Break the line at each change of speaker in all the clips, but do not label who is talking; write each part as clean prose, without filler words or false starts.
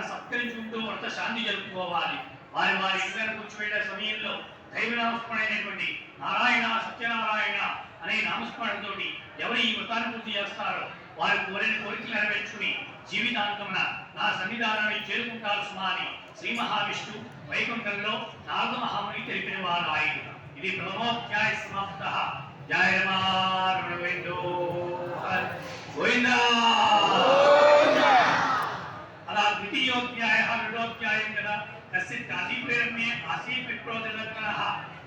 సత్కరించుకుంటూ వ్రత శాంతి జరుపుకోవాలి. వారి వారి ఇళ్ళను కూర్చోబెట్టే సమయంలో దైవనామస్మరణైనటువంటి నారాయణ సత్యనారాయణ అనే నామస్మరణతో ఎవరు ఈ వ్రతాన్ని పూర్తి చేస్తారో వారి కోరిన కోరికలు నెరవేర్చుకుని జీవితాంతమున నా సన్నిధానాన్ని చేరుకుంటారు సుమా అని శ్రీ మహావిష్ణు వైకుంఠంలో నారద మహాముని తెలిపిన వారు ఆయన. ఇది ప్రథమోధ్యాయ సమాప్త. జయ రమారమణవేందో గోవిందా. అలా ద్వితీయోధ్యాయ రెండోధ్యాయం కదా. కశ్చిత్ కాశీపురమ్యే ఆసీత్ విప్రోదనః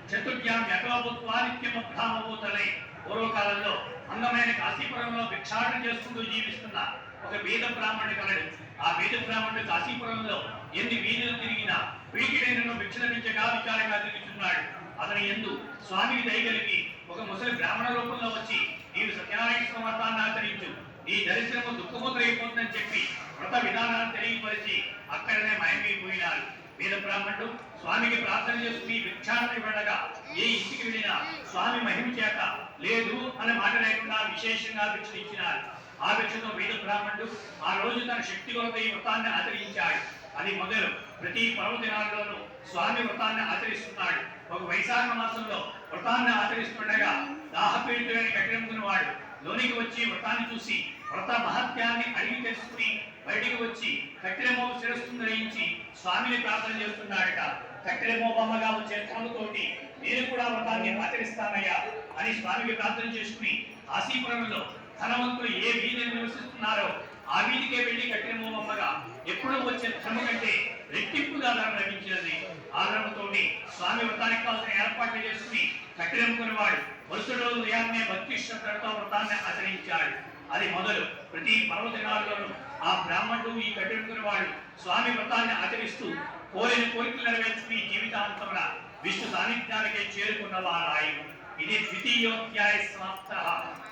చతుర్యాం యకవభూత్వా నిత్యముక్తామభూతలే. పూర్వకాలంలో అందమైన కాశీపురంలో భిక్షాటన చేసుకుంటూ జీవిస్తున్న ఒక వేద బ్రాహ్మణుడు కలడు. ఆ వేద బ్రాహ్మణుడు కాశీపురంలో ఎన్ని వీధులు తిరిగినా వీటిని భిక్ష లభించగా విచారంగా తిరుగుతున్నాడు. అతని యందు స్వామికి దయగలిగి ఒక ముసలి బ్రాహ్మణ రూపంలో వచ్చి నీవు సత్యనారాయణ వ్రతాన్ని ఆచరించు, నీ దరిద్రము దుఃఖముద్రైపోతుందని చెప్పి వ్రత విధానాన్ని తెలియపరిచి అక్కడనే మాయమైపోయినారు. వేద బ్రాహ్మణుడు స్వామికి ప్రార్థన చేసుకుని భిక్షాటన వెళ్ళగా ఏ ఇంటికి వెళ్ళినా స్వామి మహిమ చేత లేదు అనే మాట లేకుండా విశేషంగా భిక్ష ఇచ్చినారు. ఆ భిక్షతో వేద బ్రాహ్మణుడు ఆ రోజు తన శక్తి కొలత ఈ వ్రతాన్ని ఆచరించాడు. అది మొదలు ప్రతి పర్వదినాల్లోనూ స్వామి వ్రతాన్ని ఆచరిస్తున్నాడు. ఒక వైశాఖ మాసంలో వ్రతాన్ని ఆచరిస్తుండగా దాహపీడితుడని కఠినముకున్న వాడు లోనికి వచ్చి వ్రతాన్ని చూసి వ్రత మహత్యాన్ని అడిగి తెలుసుకుని బయటికి వచ్చి కట్టెలమో శిరస్సును ధరించి స్వామిని ప్రార్థన చేస్తున్నాడట. కట్టెలమో బొమ్మగా వచ్చే తోటి నేను కూడా వ్రతాన్ని ఆచరిస్తానయ్యా అని స్వామికి ప్రార్థన చేసుకుని కాశీపురంలో ధనవంతులు ఏ వీధిని నివసిస్తున్నారో ఆ వీధికే వెళ్లి కట్టెలమో బొమ్మగా ఎప్పుడూ వచ్చే ధనము కంటే రెట్టింపుగా ధనం లభించినది. ఆ ధనముతోటి స్వామి వ్రతానికి కావాల్సిన ఏర్పాట్లు చేసుకుని కట్టెలమ్ముకుని వాడు వరుస రోజు ఉదయాన్నే భక్తి శ్రద్ధలతో వ్రతాన్ని ఆచరించాడు. అది మొదలు ప్రతి పర్వదినాల్లోనూ ఆ బ్రాహ్మణుడు ఈ కట్టెలమ్ముకుని వాడు స్వామి వ్రతాన్ని ఆచరిస్తూ కోరిన కోరికలు నెరవేర్చుకుని జీవితాంతమున విష్ణు సాన్నిధ్యానికే చేరుకున్న వారాయు. ఇది ద్వితీయోధ్యాయ సమాప్త.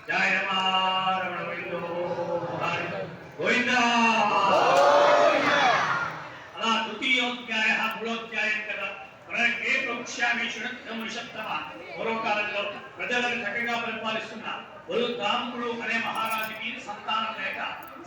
జయ రమారమణ గోవిందా. అలా తృతీయోధ్యాయ మూడోధ్యాయం కదా. పూర్వకాలంలో ప్రజలను చక్కగా పరిపాలిస్తున్న దాముడు అనే మహారాజుకి సంతానం లేక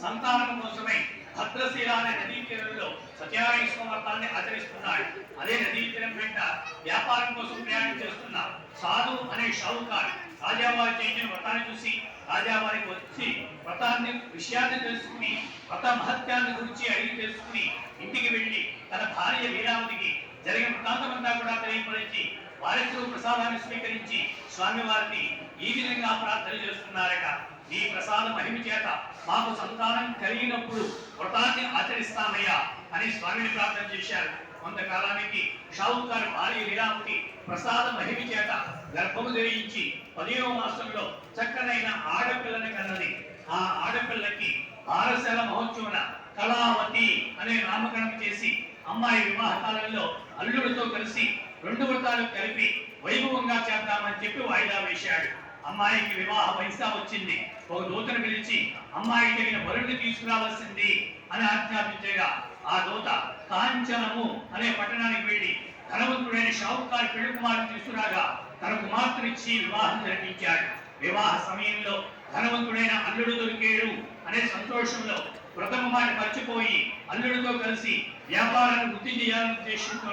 సంతానం కోసమై భద్రశీల అనే నదీ తీరంలో సత్యనారాయణ వ్రతాన్ని ఆచరిస్తున్నాడు. అదే నదీ తీరం వెంట వ్యాపారం కోసం ప్రయాణం చేస్తున్న సాధు అనే షావుకార్ రాజావారి చేసిన వ్రతాన్ని చూసి రాజావారికి వచ్చి వ్రతాన్ని విషయాన్ని తెలుసుకుని వ్రత మహత్యాన్ని గురించి అడిగి తెలుసుకుని ఇంటికి వెళ్లి తన భార్య లీలావతికి జరిగిన వృత్తాంతమంతా కూడా తెలియపరిచి వారితో ప్రసాదాన్ని స్వీకరించి స్వామి వారిని ఈ విధంగా ప్రార్థన చేస్తున్నారట. నీ ప్రసాద మహిమ చేత మాకు సంతానం కలిగినప్పుడు వ్రతాన్ని ఆచరిస్తామయ్యా అని స్వామిని ప్రార్థన చేశారు. కొంతకాలానికి షావుకారు భార్య లీలావతి ప్రసాద మహిమ చేత గర్భము ధరించి 10వ మాసంలో చక్కనైన ఆడపిల్లని కన్నది. ఆ ఆడపిల్లకి బారశాల మహోత్సవన కళావతి అనే నామకరణం చేసి అమ్మాయి వివాహ కాలంలో అల్లుడితో కలిసి 2 వ్రతాలు కలిపి వైభవంగా చేద్దామని చెప్పి వాయిదా వేశాడు. అమ్మాయికి వివాహ వయసు వచ్చింది. ఒక దూతను పిలిచి అమ్మాయి తగిన వరుణ్ణి తీసుకురావాల్సింది అని ఆజ్ఞాపించగా ఆ దూత కాంచనము అనే పట్టణానికి వెళ్లి ధనవంతుడైన షావుకారు పెళ్లి కుమారుని తీసుకురాగా తన కుమార్తెనిచ్చి వివాహం జరిపించాడు. వివాహ సమయంలో ధనవంతుడైన అల్లుడు దొరికేడు అనే సంతోషంలో ప్రథమ మాట మర్చిపోయి అల్లుడితో కలిసి వ్యాపారాన్ని వృద్ధి చేయాలనే ఉద్దేశంతో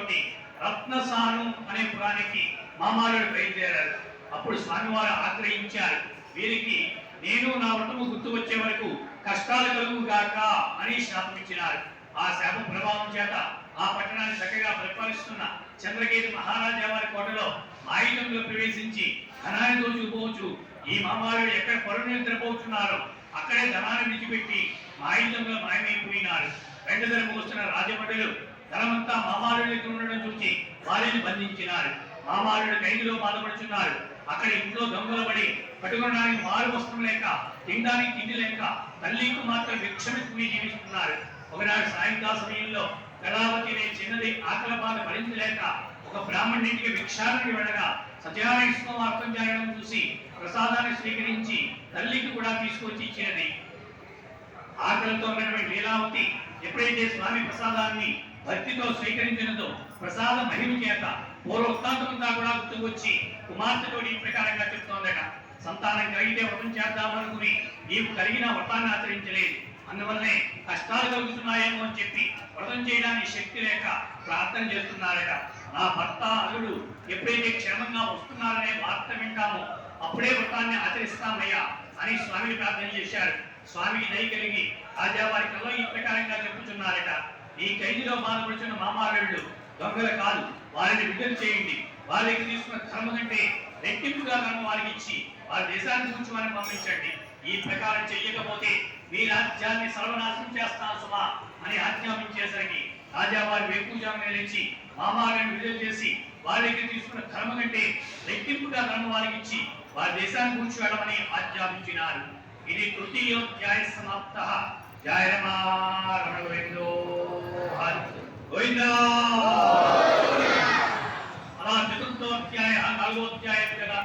రత్నసాను అనే పురానికి మామారుడు బయలుదేరారు. అప్పుడు స్వామివారు ఆగ్రహించారు. వీరికి నేను నా వ్రతము గుర్తు వచ్చే వరకు కష్టాలు కలుగుగాక అని శాపం ఇచ్చినారు. ఆ శాపం ప్రభావం చేత ఆ పట్టణాన్ని చక్కగా పరిపాలిస్తున్న చంద్రకేతు మహారాజా వారి కోటలో ఆయుధంలో ప్రవేశించి ధనాన్ని దోచుకుపోవచ్చు. ఈ మామారుడు ఎక్కడ పరులు నిద్రపోతున్నారో అక్కడే ధనాన్ని విడిచిపెట్టి ఆయుధంలో మాయమైపోయినారు. వెంటదరకు వస్తున్న రాజభటులు ధనమంతా మామారుడికి ఉండడం చూసి వారిని బంధించినారు. మామారుడు ఖైదులో బాధపడుతున్నారు. అక్కడ ఇంట్లో దొంగలు పడి కట్టుకోవడానికి మారు వస్త్రం లేక తినడానికి తిండి లేక తల్లికి మాత్రం భిక్షమిచ్చుకుని జీవిస్తున్నారు. ఒకనాడు సాయంకాల సమయంలో కళావతి అనే చిన్నది ఆకలి బాధ భరించలేక ఒక బ్రాహ్మణునికి భిక్షానికి వెళ్ళగా సత్యనారాయణ అర్థం చేయడం చూసి ప్రసాదాన్ని స్వీకరించి తల్లికి కూడా తీసుకొచ్చి ఇచ్చినది. ఆకలితో ఉన్నటువంటి లీలావతి ఎప్పుడైతే స్వామి ప్రసాదాన్ని భక్తితో స్వీకరించినదో ప్రసాద మహిమ చేత పూర్వోత్తాంతమంతా కూడా గుర్తుకొచ్చి కుమార్తెతో ఈ ప్రకారంగా చెప్తోందట. సంతానం కలిగితే వ్రతం చేద్దామనుకుని నీవు కలిగిన వ్రతాన్ని ఆచరించలేదు. అందువల్లనే కష్టాలు కలుగుతున్నాయేమో అని చెప్పి వ్రతం చేయడానికి శక్తి లేక ప్రార్థన చేస్తున్నారట. నా భర్త అల్లుడు ఎప్పుడైతే క్షేమంగా వస్తున్నారనే వార్త వింటామో అప్పుడే వ్రతాన్ని ఆచరిస్తామయ్యా అని స్వామిని ప్రార్థన చేశారు. స్వామికి దయ కలిగి రాజావారి కల్లో ఈ ప్రకారంగా చెప్పుచున్నారట. ఈ ఖైదీలో బాధపడుతున్న మామారుళ్ళు దొంగల కాదు, వారిని విడుదల చేయండి. వారికి తీసుకున్న ధర్మ కంటే రెట్టింపుగా ధర్మం వారికి ఇచ్చి వారి దేశాన్ని కూర్చోమని పంపించండి. ఈ ప్రకారం చెయ్యకపోతే మీ రాజ్యాన్ని సర్వనాశనం చేస్తాను సుమా అని ఆజ్ఞాపించేసరికి రాజావారి వేకుజామునే లేచి మామారులను విడుదల చేసి వారికి తీసుకున్న ధర్మ కంటే రెట్టింపుగా ధర్మం వారికి ఇచ్చి వారి దేశాన్ని కూర్చోవడమని ఆజ్ఞాపించినారు. ఇది తృతీయోధ్యాయ సమాప్త. జయ రమణ గోవిందో గోవిందా. అలా చతుర్థోధ్యాయ 4వ అధ్యాయం కదా.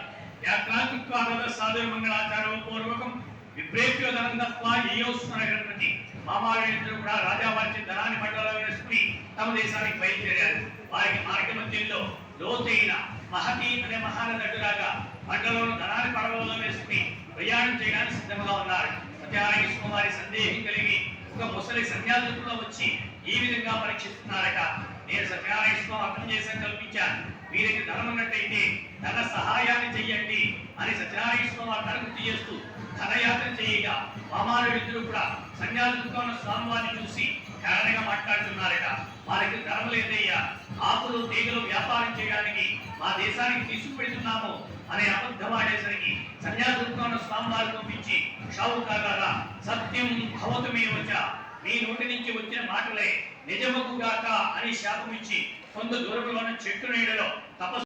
యాత్రాకృత్వాద సాధు మంగళాచారో పూర్వకం విప్రేత్యోదనందత్వా ఏయోస్మరగణపతి. మామారులిద్దరూ కూడా రాజావారి ధనాన్ని మండలంలో వేసుకుని తమ దేశానికి బయలుదేరారు. వారికి మార్గ మధ్యంలో లోతైన మహతి అనే మహానది అడ్డురాగా మండలంలో ధనాన్ని పడవలో వేసుకుని ప్రయాణం చేయడానికి సిద్ధంగా ఉన్నారు. సత్యనారాయణ వారి సందేహం కలిగి ఒక ముసలి సన్యాసులతో వచ్చి ఈ విధంగా పరీక్షిస్తున్నారట. నేను సత్యనారాయణ అర్థం చేసి కల్పించాను, వీరికి ధనం ఉన్నట్టయితే ధన సహాయాన్ని చెయ్యండి అని సత్యనారాయణ వారు తరగతి చేస్తూ ధనయాత్ర చేయగా మామారుడిద్దరూ కూడా సన్యాసులతో ఉన్న స్వామివారిని చూసి కారణంగా మాట్లాడుతున్నారట. వారికి ధనం లేదయ్యా, ఆకులు తీగలు వ్యాపారం చేయడానికి మా దేశానికి తీసుకుపెడుతున్నాము అనే అబద్ధమాడేసరికి సన్యాసులతో ఉన్న స్వామివారిని పంపించి షావుకారా సత్యం భవతుమే వచ్చ, మీ నోటి నుంచి వచ్చిన మాటలే నిజముగాక అని శాపమిచ్చి కొంత దూరంలో ఉన్న చెట్టు నీడలో తపస్సు